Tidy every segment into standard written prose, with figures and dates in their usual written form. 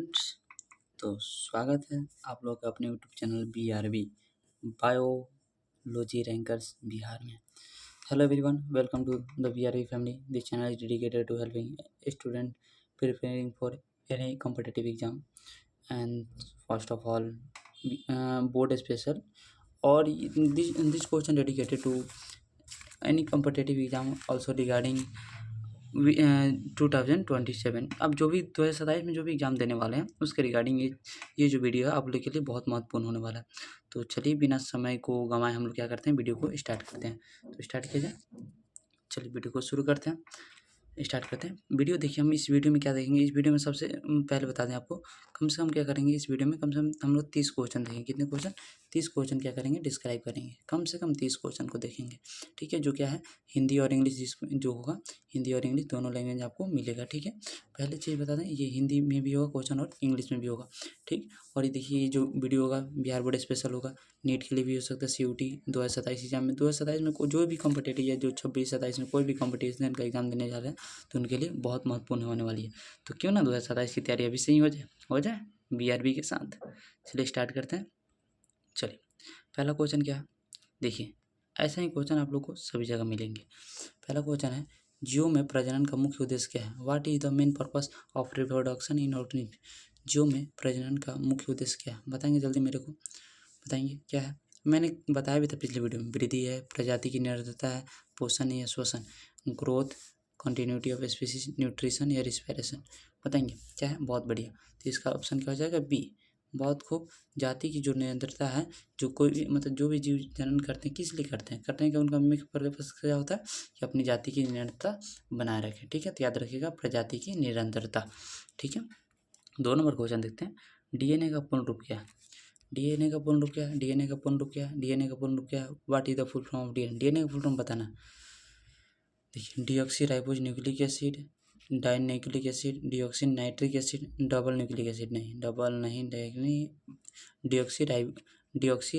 Students, तो स्वागत है आप लोग का अपने YouTube channel BRB biology rankers Bihar में। Hello everyone, welcome to the BRB family. This channel is dedicated to helping student preparing for any competitive exam and first of all board special और this question dedicated to any competitive exam also regarding 2027। अब जो भी 2027 में जो भी exam देने वाले हैं उसके रिगार्डिंग ये जो वीडियो है आप लोग के लिए बहुत महत्वपूर्ण होने वाला है। तो चलिए बिना समय को गंवाए हम लोग क्या करते हैं, वीडियो को स्टार्ट करते हैं। तो स्टार्ट किया जाए, चलिए वीडियो को शुरू करते हैं, स्टार्ट करते हैं। वीडियो देखिए, हम इस वीडियो में क्या देखेंगे, इस वीडियो में सबसे पहले बता दें आपको, कम से कम क्या करेंगे इस वीडियो में, कम से कम हम लोग 30 क्वेश्चन देखेंगे। कितने क्वेश्चन? 30 क्वेश्चन क्या करेंगे, डिस्क्राइब करेंगे। कम से कम 30 क्वेश्चन को देखेंगे, ठीक है। जो क्या है, हिंदी और इंग्लिश जो होगा, हिंदी और इंग्लिश दोनों लैंग्वेज आपको मिलेगा, ठीक है। पहले चीज़ बता दें, ये हिंदी में भी होगा क्वेश्चन और इंग्लिश में भी होगा, ठीक। और ये देखिए, ये जो वीडियो होगा बिहार बोर्ड स्पेशल होगा, नीट के लिए भी हो सकता है, CUT 2027 एग्जाम में, 2027 में जो भी कॉम्पिटेटिव है, जो 26-27 में कोई भी कॉम्पिटिशन का एग्जाम देने जा रहे हैं तो उनके लिए बहुत महत्वपूर्ण होने वाली है। तो क्यों ना 2027 की तैयारी अभी से ही हो जाए BRB के साथ। चलिए स्टार्ट करते हैं। चलिए पहला क्वेश्चन क्या है, देखिए ऐसा ही क्वेश्चन आप लोग को सभी जगह मिलेंगे। पहला क्वेश्चन है, जियो में प्रजनन का मुख्य उद्देश्य क्या है? What is the main purpose of reproduction in organism? जियो में प्रजनन का मुख्य उद्देश्य क्या है? बताएंगे जल्दी मेरे को, बताएंगे क्या है। मैंने बताया भी था पिछले वीडियो में, वृद्धि है, प्रजाति की निरंतरता है, पोषण या श्वसन, growth, continuity of species, nutrition या रिस्पिरेशन। बताएंगे क्या है। बहुत बढ़िया, तो इसका ऑप्शन क्या हो जाएगा? बी। बहुत खूब। जाति की जो निरंतरता है, जो कोई भी मतलब जो भी जीव जनन करते हैं, किस लिए करते हैं कि उनका मुख्य पर्पस क्या होता है कि अपनी जाति की निरंतरता बनाए रखें, ठीक है। तो याद रखिएगा, प्रजाति की निरंतरता, ठीक है। 2 नंबर क्वेश्चन देखते हैं, DNA का पूर्ण रूप क्या है? DNA का पूर्ण रूप क्या है? DNA का पूर्ण रूप क्या है? DNA का पूर्ण रूप क्या है? What is the full form of DNA? DNA का फुल फॉर्म बताना। देखिए, deoxy nucleic acid, di nucleic acid, deoxy nitric acid, double nucleic acid, नहीं डबल नहीं, डिऑक्सी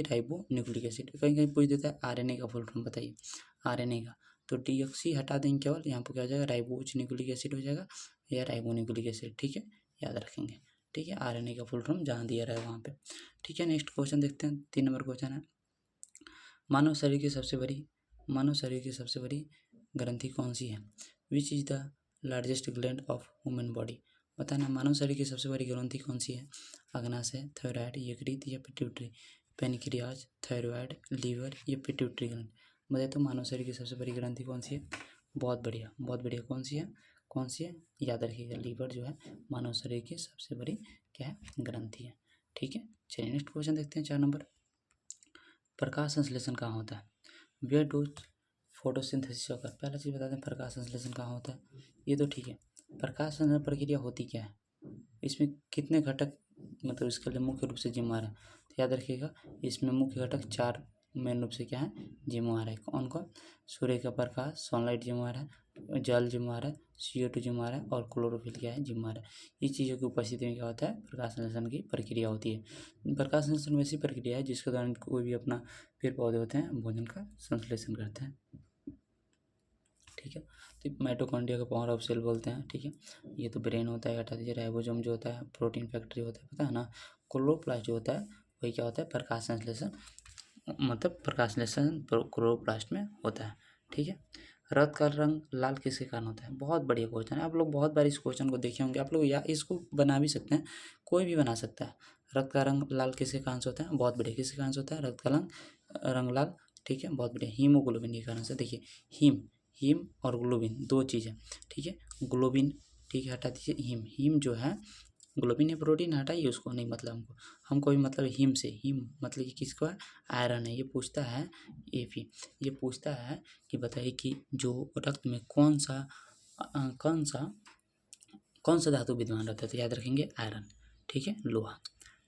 राइबो न्यूक्लिक एसिड। कहीं कहीं पूछ देता है RNA का फुल फॉर्म बताइए, RNA का। तो डीऑक्सी हटा देंगे केवल, यहाँ पर क्या हो जाएगा, राइबोज न्यूक्लिक एसिड हो जाएगा या राइबो न्यूक्लिक एसिड, ठीक है, याद रखेंगे, ठीक है। RNA का फुल फॉर्म जहाँ दिया रहा है वहाँ पे, ठीक है। नेक्स्ट क्वेश्चन देखते हैं, 3 नंबर क्वेश्चन है, मानव शरीर की सबसे बड़ी ग्रंथि कौन सी है? Which is the largest gland of women body? बताना, मानव शरीर की सबसे बड़ी ग्रंथि कौन सी है? अग्नाशय, थायराइड, यकृत या पिट्यूटरी? पेनक्रियाज, थायराइड, लीवर या पिट्यूटरी ग्लैंड? बताए तो मानव शरीर की सबसे बड़ी ग्रंथि कौन सी है? बहुत बढ़िया, बहुत बढ़िया। कौन सी है? याद रखिएगा, लीवर जो है मानव शरीर की सबसे बड़ी क्या है, ग्रंथि है, ठीक है। चलिए नेक्स्ट क्वेश्चन देखते हैं, 4 नंबर, प्रकाश संश्लेषण कहाँ होता है? Where do photosynthesis occur? पहला चीज़ बता दें, प्रकाश संश्लेषण कहाँ होता है? ये तो ठीक है। प्रकाश संश्लेषण प्रक्रिया होती क्या है? इसमें कितने घटक मतलब इसके लिए मुख्य रूप से जिम्मेवार है? तो याद रखिएगा, इसमें मुख्य घटक 4 मेन रूप से क्या है, जिम्मेवार है। कौन कौन? सूर्य का प्रकाश, सनलाइट जिम्मेवार है, जल जिम्मेवार है, CO2 जिम्मेवार है और क्लोरोफिल क्या है, जिम्मेवार है। इस चीज़ों की उपस्थिति में क्या होता है, प्रकाश संश्लेषण की प्रक्रिया होती है। प्रकाश संश्लेषण वैसी प्रक्रिया है जिसके दौरान कोई भी अपना पेड़ पौधे होते हैं भोजन का संश्लेषण करते हैं, ठीक है। तो माइटोकॉन्ड्रिया का पावर ऑफ सेल बोलते हैं, ठीक है। ये तो ब्रेन होता है, हटा दीजिए। राइबोसोम जो होता है प्रोटीन फैक्ट्री होता है, पता है ना। क्लोरोप्लास्ट जो होता है वही क्या होता है, प्रकाश संश्लेषण, मतलब प्रकाश संश्लेषण क्लोरोप्लास्ट में होता है, ठीक है। रक्त का रंग लाल किसके कारण होता है? बहुत बढ़िया क्वेश्चन है, आप लोग बहुत बार इस क्वेश्चन को देखे होंगे, आप लोग या इसको बना भी सकते हैं, कोई भी बना सकता है। रक्त का रंग लाल किसके कारण से होता है? बहुत बढ़िया, किसके कारण से होता है रक्त का रंग लाल? ठीक है, बहुत बढ़िया, हीमोग्लोबिन के कारण से। देखिए, हीम और ग्लोबिन 2 चीज़ें, ठीक है। ग्लोबिन, ठीक है, हटा दीजिए। हीम जो है, ग्लोबिन है प्रोटीन, हटाइए उसको, नहीं मतलब हमको भी मतलब हीम से, हीम मतलब कि किसको है, आयरन है। ये पूछता है ये पूछता है कि बताइए कि जो रक्त में कौन सा धातु विद्यमान रहता है? तो याद रखेंगे आयरन, ठीक है, लोहा,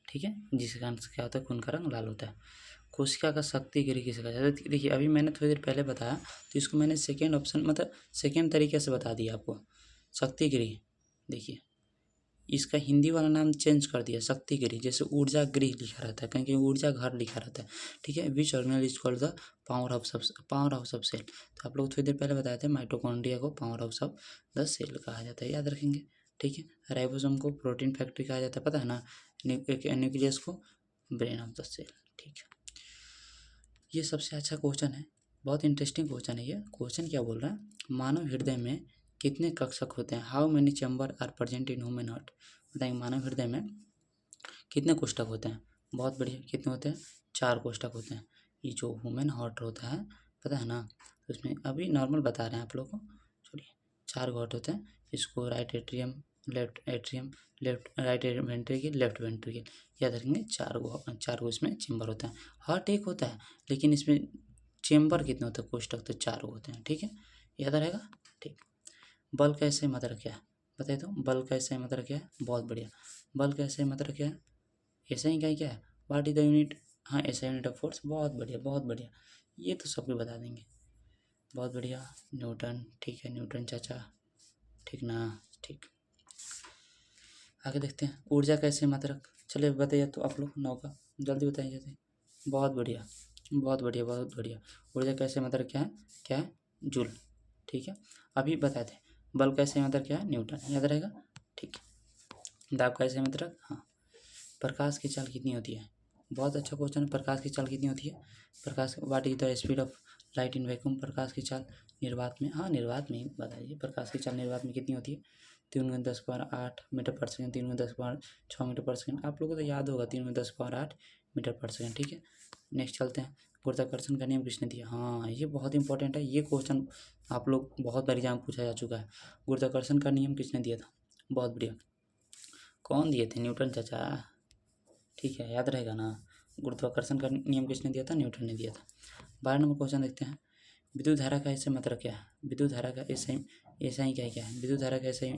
ठीक है, जिसके कारण से क्या होता है, खून का रंग लाल होता है। कोशिका का शक्ति गृह किसे कहा जाता है? देखिए, अभी मैंने थोड़ी देर पहले बताया, तो इसको मैंने सेकेंड ऑप्शन मतलब सेकेंड तरीके से बता दिया आपको, शक्ति गृह। देखिए, इसका हिंदी वाला नाम चेंज कर दिया, शक्ति गृह। जैसे ऊर्जा गृह लिखा रहता है, कहीं कहीं ऊर्जा घर लिखा रहता है, ठीक है। विच organelle is called the power of सब सेल? तो आप लोग थोड़ी देर पहले बताए थे, माइटोकॉन्ड्रिया को पावर ऑफ सब द सेल कहा जाता है, याद रखेंगे, ठीक है। राइबोसोम को प्रोटीन फैक्ट्री कहा जाता है, पता है ना। न्यूक्लियस को ब्रेन ऑफ द सेल, ठीक है। ये सबसे अच्छा क्वेश्चन है, बहुत इंटरेस्टिंग क्वेश्चन है ये। क्वेश्चन क्या बोल रहा है, मानव हृदय में कितने कक्षक होते हैं, how many chamber are present in human heart. बताएंगे मानव हृदय में कितने कोष्ठक होते हैं। बहुत बढ़िया, कितने होते हैं, 4 कोष्ठक होते हैं। ये जो ह्यूमन हार्ट होता है, पता है ना, तो उसमें अभी नॉर्मल बता रहे हैं आप लोग को, छोड़िए। 4 हार्ट होते हैं, इसको right atrium, left atrium, right ventricle, left ventricle, याद रखेंगे। 4 गो इसमें चेम्बर होता है। हार्ट एक होता है, लेकिन इसमें चेम्बर कितने होते हैं, कोष्ठक तो 4 होते हैं, ठीक है, याद रहेगा। ठीक, बल का ऐसे मात्रा क्या है, बताइए तो, बल का ऐसे मात्रा क्या है। बहुत बढ़िया, बल का ऐसे मात्रा क्या है, ऐसा ही क्या है, व्हाट इज द यूनिट, हाँ ऐसा यूनिट ऑफ फोर्स। बहुत बढ़िया, बहुत बढ़िया, ये तो सबको बता देंगे। बहुत बढ़िया, न्यूटन, ठीक है, न्यूटन चाचा, ठीक ना, ठीक। आगे देखते हैं, ऊर्जा कैसे मात्रक, चलिए बताइए तो आप लोग 9 का, जल्दी बताइए जल्दी। बहुत बढ़िया, बहुत बढ़िया, बहुत बढ़िया। ऊर्जा कैसे मात्रक क्या है, जूल, ठीक है। अभी बताते हैं, बल कैसे मात्रक क्या है, न्यूटन, याद रहेगा, ठीक है। दाब कैसे मात्रक, हाँ। प्रकाश की चाल कितनी होती है, बहुत अच्छा क्वेश्चन है। प्रकाश की चाल कितनी होती है, प्रकाश, what is the speed of light in vacuum. प्रकाश की चाल निर्वात में, हाँ निर्वात में ही बताइए, प्रकाश की चाल निर्वात में कितनी होती है, 3×10⁸ मीटर पर सेकंड, 3×10⁶ मीटर पर सेकंड। आप लोगों को तो याद होगा, 3×10⁸ मीटर पर सेकंड, ठीक है। नेक्स्ट चलते हैं, गुरुत्वाकर्षण का नियम किसने दिया। हाँ ये बहुत इंपॉर्टेंट है, ये क्वेश्चन आप लोग बहुत बार एग्जाम पूछा जा चुका है। गुरुत्वाकर्षण का नियम किसने दिया था, बहुत बढ़िया, कौन दिए थे, न्यूटन चाचा, ठीक है, याद रहेगा ना। गुरुत्वाकर्षण का नियम किसने दिया था, न्यूटन ने दिया था। 12 नंबर क्वेश्चन देखते हैं, विद्युत धारा का ऐसे मात्रक क्या है, विद्युत धारा का ऐसा ही क्या है, विद्युत धारा का ऐसा ही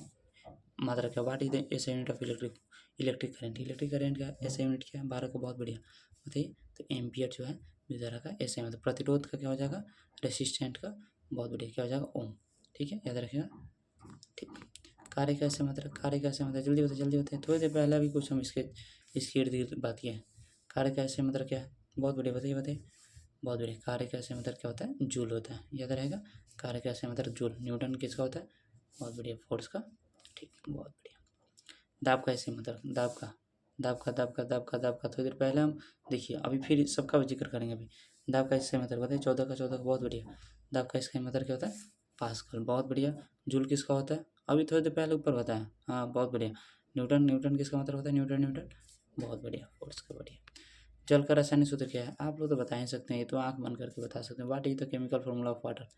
मात्रक क्या, व्हाट इज द ऐसा unit of electric current. Electric current का ऐसा यूनिट क्या है, 12 का, बहुत बढ़िया बताइए तो। एम्पियर जो है विद्युत धारा का ऐसा मतलब, प्रतिरोध का क्या हो जाएगा, रेसिस्टेंट का, बहुत बढ़िया, क्या हो जाएगा, ओम, ठीक है, याद रखिएगा, ठीक। कार्य का ऐसे मात्रक, कार्य का ऐसे मात्रक, जल्दी बताइए जल्दी बताइए, थोड़ी देर पहले भी कुछ हम इसके इर्द गिर्द बात किए हैं। कार्य का ऐसे मात्रक क्या है, बहुत बढ़िया बताइए बताइए, बहुत बढ़िया। कार्य का ऐसे मात्रक क्या होता है, जूल होता है, याद रहेगा। कार्य का ऐसे मात्रक जूल, न्यूटन किसका होता है, बहुत बढ़िया, फोर्स का, ठीक, बहुत बढ़िया। दाब का ऐसे मात्रक, दाब का थोड़ी देर पहले हम देखिए, अभी फिर सबका जिक्र करेंगे। अभी दाब का ऐसे मात्रक बताइए, 14 का, बहुत बढ़िया। दाब का इसका मात्रक क्या होता है, पास्कल, बहुत बढ़िया। जूल किसका होता है, अभी थोड़ी देर पहले ऊपर बताया, हाँ बहुत बढ़िया। न्यूटन किसका मतलब होता है, न्यूटन, बहुत बढ़िया, फोर्स का, बढ़िया। जल का रासायनिक सूत्र क्या है, आप लोग तो बता ही सकते हैं, ये तो आंख बंद करके बता सकते हैं। What is the chemical formula of water.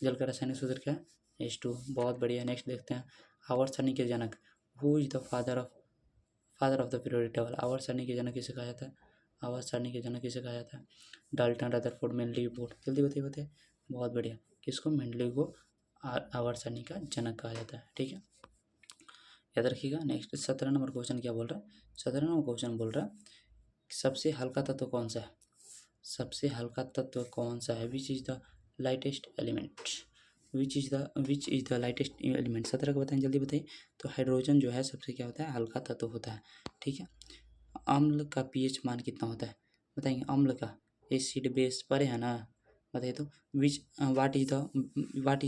जल का रासायनिक सूत्र क्या है, H2, बहुत बढ़िया। नेक्स्ट देखते हैं, आवर्त सारणी के जनक, who is the father of the periodic table. आवर्त सारणी के जनक किसे कहा जाता है, आवर्त सारणी के जनक किसे कहा जाता है, डाल्टन, रदरफोर्ड, मेंडलीव, बोर्ड, जल्दी बताइए, बहुत बढ़िया। किसको, मेंडलीव को आवर्त सारणी का जनक कहा जाता है, ठीक है, याद रखिएगा। नेक्स्ट 17 नंबर क्वेश्चन क्या बोल रहा है, 17 नंबर क्वेश्चन बोल रहा है, सबसे हल्का तत्व कौन सा है, सबसे हल्का तत्व कौन सा है, which is the lightest element, which is the lightest element. 17 को बताएं, जल्दी बताइए तो। हाइड्रोजन जो है सबसे क्या होता है, हल्का तत्व होता है, ठीक है। अम्ल का पीएच मान कितना होता है, बताएंगे, अम्ल का, एसिड बेस पर है ना, बताइए तो। What is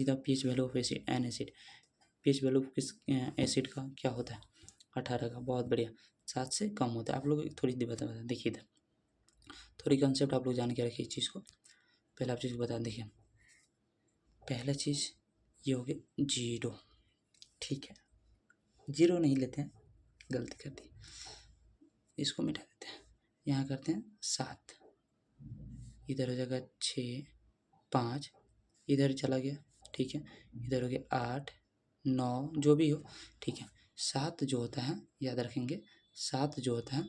the pH value of acid, N acid, pH value किस एसिड का क्या होता है, 18 का, बहुत बढ़िया। 7 से कम होता है। आप लोग थोड़ी देर बता देखिए इधर, थोड़ी कंसेप्ट आप लोग जान के रखिए इस चीज़ को। पहले आप चीज़ को बता देखिए, पहला चीज़ ये हो गया 0, ठीक है, 0 नहीं लेते हैं, गलती कर दी, इसको मिटा देते हैं, यहाँ करते हैं 7, इधर हो जाएगा 6, 5, इधर चला गया, ठीक है, इधर हो गया 8, 9, जो भी हो, ठीक है। 7 जो होता है, याद रखेंगे, 7 जो होता है,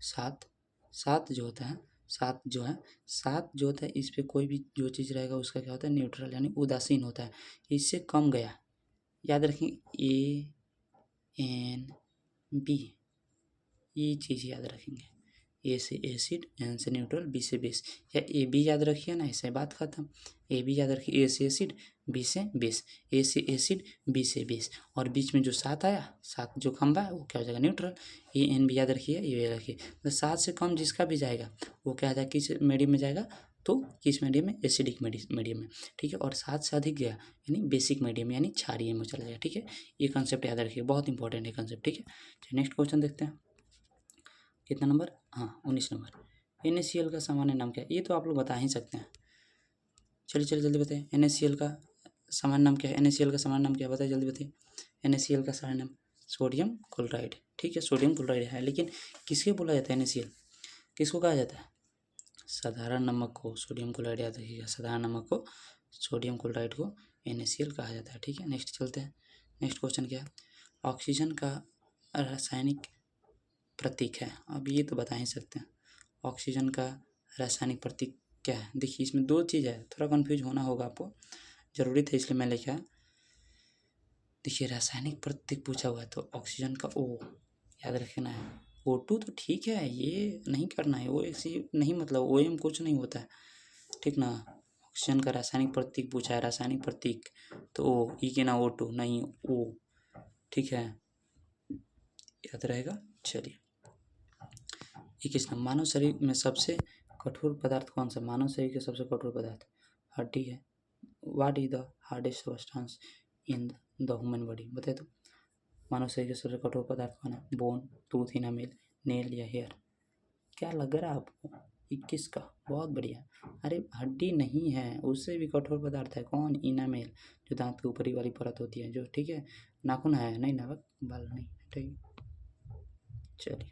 7 जो होता है, 7 जो होता है, इस पर कोई भी जो चीज़ रहेगा उसका क्या होता है, न्यूट्रल यानी उदासीन होता है। इससे कम गया, याद रखेंगे, ANB, ये चीज़ याद रखेंगे, ए से एसिड, एन से न्यूट्रल, बी से बेस, या AB याद रखिए ना, ऐसे बात खत्म। AB याद रखिए, ए से एसिड, बी से बेस, ए से एसिड, बी से बेस, और बीच में जो 7 आया, 7 जो खंबा है वो क्या हो जाएगा, न्यूट्रल। ANB याद रखिए, ये रखिए, तो 7 से कम जिसका भी जाएगा वो क्या आ जाएगा, किस मीडियम में जाएगा, तो किस मीडियम में, एसिडिक मीडियम में, ठीक है। और 7 से अधिक गया यानी बेसिक मीडियम यानी क्षारीय में चला जाएगा, ठीक है। ये कंसेप्ट याद रखिए, बहुत इंपॉर्टेंट है कंसेप्ट, ठीक है। नेक्स्ट क्वेश्चन देखते हैं, कितना नंबर, हाँ 19 नंबर। NaCl का सामान्य नाम क्या है, ये तो आप लोग बता ही सकते हैं। चलिए चलिए जल्दी बताइए, NaCl का सामान्य नाम क्या है, NaCl का सामान्य नाम क्या है, बताइए जल्दी बताइए। NaCl का सामान्य नाम सोडियम क्लोराइड, ठीक है, सोडियम क्लोराइड है। लेकिन किसके बोला जाता है NaCl, किसको कहा जाता है, साधारण नमक को सोडियम क्लोराइड, याद रखिएगा, साधारण नमक को सोडियम क्लोराइड को NaCl कहा जाता है, ठीक है। नेक्स्ट चलते हैं, नेक्स्ट क्वेश्चन क्या है, ऑक्सीजन का रासायनिक प्रतीक है, अब ये तो बता ही सकते हैं, ऑक्सीजन का रासायनिक प्रतीक क्या है। देखिए इसमें 2 चीज़ है, थोड़ा कन्फ्यूज होना होगा आपको, ज़रूरी था इसलिए मैं लिखा। देखिए रासायनिक प्रतीक पूछा हुआ है तो ऑक्सीजन का O याद रखना है, O2 तो ठीक है, ये नहीं करना है, वो ऐसी नहीं, मतलब OM कुछ नहीं होता है, ठीक ना। ऑक्सीजन का रासायनिक प्रतीक पूछा है, रासायनिक प्रतीक तो O, ई के ना O2 नहीं, O, ठीक है, याद रहेगा। चलिए 21 नंबर, मानव शरीर में सबसे कठोर पदार्थ कौन सा, मानव शरीर के सबसे कठोर पदार्थ हड्डी है। What is the hardest substance in the human body, बताए तो। मानव शरीर के सबसे कठोर पदार्थ कौन है, बोन, टूथ, इनामेल, नेल या हेयर, क्या लग रहा है आपको, 21 का, बहुत बढ़िया। अरे हड्डी नहीं है, उससे भी कठोर पदार्थ है, कौन, इनामेल, जो दांत की ऊपरी वाली परत होती है जो, ठीक है। नाखून है नहीं, नावक बाल नहीं, ठीक। चलिए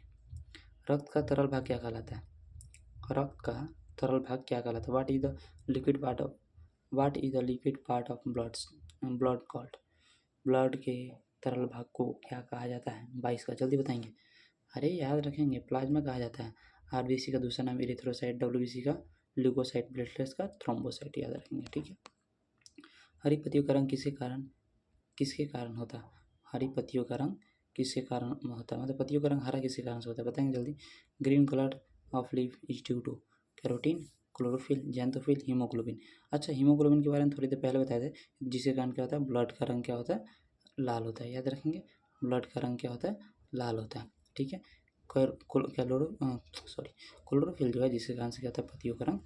रक्त का तरल भाग क्या कहलाता है, रक्त का तरल भाग क्या कहलाता है, what is the liquid part of, what is the liquid part of blood called, blood के तरल भाग को क्या कहा जाता है, 22 का, जल्दी बताएंगे। अरे याद रखेंगे, प्लाज्मा कहा जाता है, RBC का दूसरा नाम एरिथ्रोसाइट, WBC का ल्यूकोसाइट, प्लेटलेट्स का थ्रोम्बोसाइट, याद रखेंगे, ठीक है। हरी पत्तियों का रंग किसके कारण होता है, हरी पत्तियों का रंग किसके कारण होता है, मतलब पत्तियों का रंग हरा किसके कारण से होता है, बताएंगे जल्दी। Green colour of leaf is due to carotene, chlorophyll, xanthophyll, haemoglobin. अच्छा हीमोग्लोबिन के बारे में थोड़ी देर पहले बताए थे, जिसके कारण क्या होता है, ब्लड का रंग क्या होता है, लाल होता है, याद रखेंगे, ब्लड का रंग क्या होता है, लाल होता है, ठीक है। क्लोरोफिल जो है जिसके कारण से क्या होता है, पत्तियों का रंग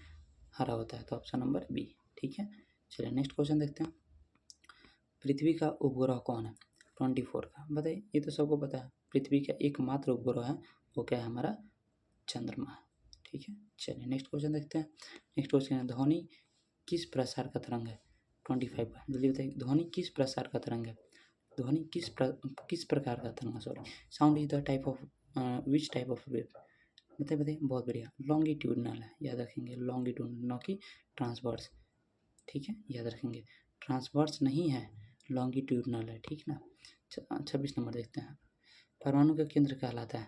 हरा होता है, तो ऑप्शन नंबर बी, ठीक है। चलिए नेक्स्ट क्वेश्चन देखते हैं, पृथ्वी का उपग्रह कौन है, 24 का, बताइए, ये तो सबको पता है, पृथ्वी का एकमात्र उपग्रह है वो क्या है, हमारा चंद्रमा है, ठीक है। चलिए नेक्स्ट क्वेश्चन देखते हैं, नेक्स्ट क्वेश्चन है, ध्वनि किस प्रसार का तरंग है, 25 का, जल्दी बताइए, ध्वनि किस प्रसार का तरंग है, ध्वनि किस प्रकार का तरंग, sorry, sound is the type of which type of wave, बताइए बताइए, बहुत बढ़िया, लॉन्गिट्यूडनल है, याद रखेंगे, लॉन्गिट्यूडनल, न कि ट्रांसवर्स, ठीक है, याद रखेंगे, ट्रांसवर्स नहीं है, लॉन्गिट्यूडनल है, ठीक ना। 26 नंबर देखते हैं, परमाणु का केंद्र कहलाता है,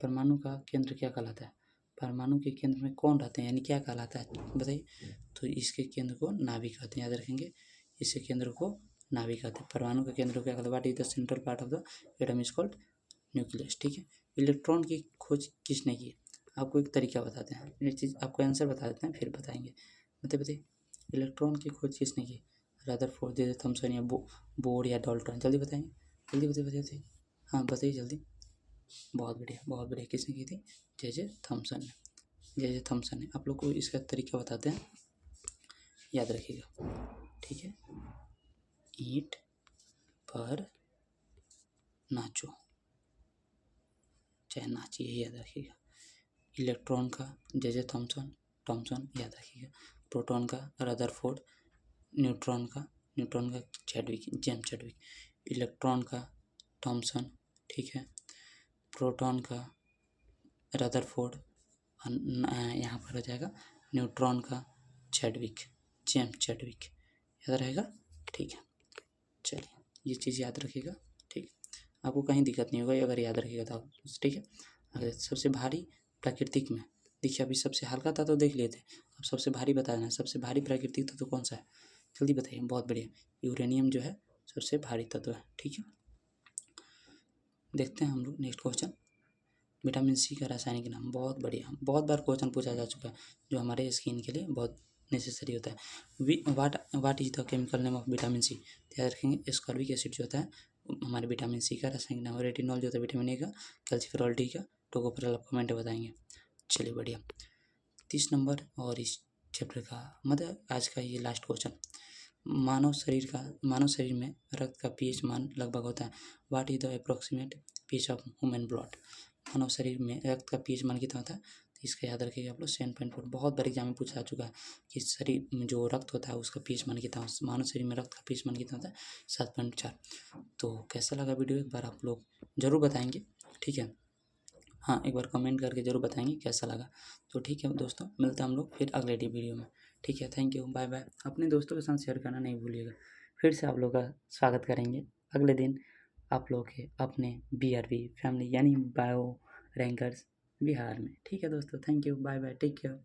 परमाणु का केंद्र क्या कहलाता है, परमाणु के केंद्र में कौन रहते हैं यानी क्या कहलाता है, बताइए। तो इसके केंद्र को नाभिक कहते हैं, याद रखेंगे, इसके केंद्र को नाभिक कहते हैं, परमाणु का केंद्र क्या कहता है, what is the central part of the atom is called nucleus, ठीक है। इलेक्ट्रॉन की खोज किसने की, आपको एक तरीका बताते हैं, ये चीज़ आपको आंसर बता देते हैं फिर बताएंगे, बताइए इलेक्ट्रॉन की खोज किसने की, रदरफोर्ड, जे थॉमसन या बोर या डाल्टन, जल्दी बताएंगे, जल्दी बताइए, हाँ बताइए जल्दी, बहुत बढ़िया, किसने की थी, जे थॉमसन ने, जे थॉमसन ने। आप लोग को इसका तरीका बताते हैं, याद रखिएगा, ठीक है। ईंट पर नाचो चाहे नाचिए, याद रखिएगा। इलेक्ट्रॉन का जे थॉमसन, याद रखिएगा। प्रोटॉन का रदरफोर्ड, न्यूट्रॉन का चैडविक, जेम्स चैडविक। इलेक्ट्रॉन का थॉमसन, ठीक है। प्रोटॉन का रदरफोर्ड, यहाँ पर हो जाएगा न्यूट्रॉन का चैडविक, जेम्स चैडविक, याद रहेगा, ठीक है। चलिए ये चीज़ याद रखिएगा, ठीक, आपको कहीं दिक्कत नहीं होगा अगर याद रखिएगा तो, ठीक है। अगर सबसे भारी प्राकृतिक में, देखिए अभी सबसे हल्का था तो देख लिए थे, अब सबसे भारी बता देना, सबसे भारी प्राकृतिक तत्व कौन सा है, जल्दी बताइए, बहुत बढ़िया, यूरेनियम जो है सबसे भारी तत्व है, ठीक है। देखते हैं हम लोग नेक्स्ट क्वेश्चन, विटामिन सी का रासायनिक नाम, बहुत बढ़िया, बहुत बार क्वेश्चन पूछा जा चुका है, जो हमारे स्किन के लिए बहुत नेसेसरी होता है। What is the chemical name of vitamin C, याद रखेंगे, एस्कॉर्बिक एसिड जो होता है हमारे विटामिन सी का रासायनिक नाम, रेटिनॉल जो होता है विटामिन ए का, कैल्सिफेरॉल डी का, टोकोफेरॉल, आप कमेंट बताएंगे। चलिए बढ़िया, 30 नंबर और इस चैप्टर का, मतलब आज का ये लास्ट क्वेश्चन। मानव शरीर में रक्त का पीएच मान लगभग होता है। What is the approximate pH of human blood. मानव शरीर में रक्त का पीएच मान कितना होता है, तो इसका याद रखिएगा आप लोग 7.4। बहुत बार एग्जाम में पूछा जा चुका है कि शरीर में जो रक्त होता है उसका पीएच मान कितना, मानव शरीर में रक्त का पीएच मान कितना होता है, 7.4। तो कैसा लगा वीडियो एक बार आप लोग ज़रूर बताएंगे, ठीक है। हाँ, एक बार कमेंट करके ज़रूर बताएंगे कैसा लगा। तो ठीक है दोस्तों, मिलते हैं हम लोग फिर अगले वीडियो में, ठीक है। Thank you, bye bye. अपने दोस्तों के साथ शेयर करना नहीं भूलिएगा। फिर से आप लोग का स्वागत करेंगे अगले दिन आप लोग के अपने BRB फैमिली यानी बायो रैंकर्स बिहार में, ठीक है दोस्तों। Thank you, bye bye, take care.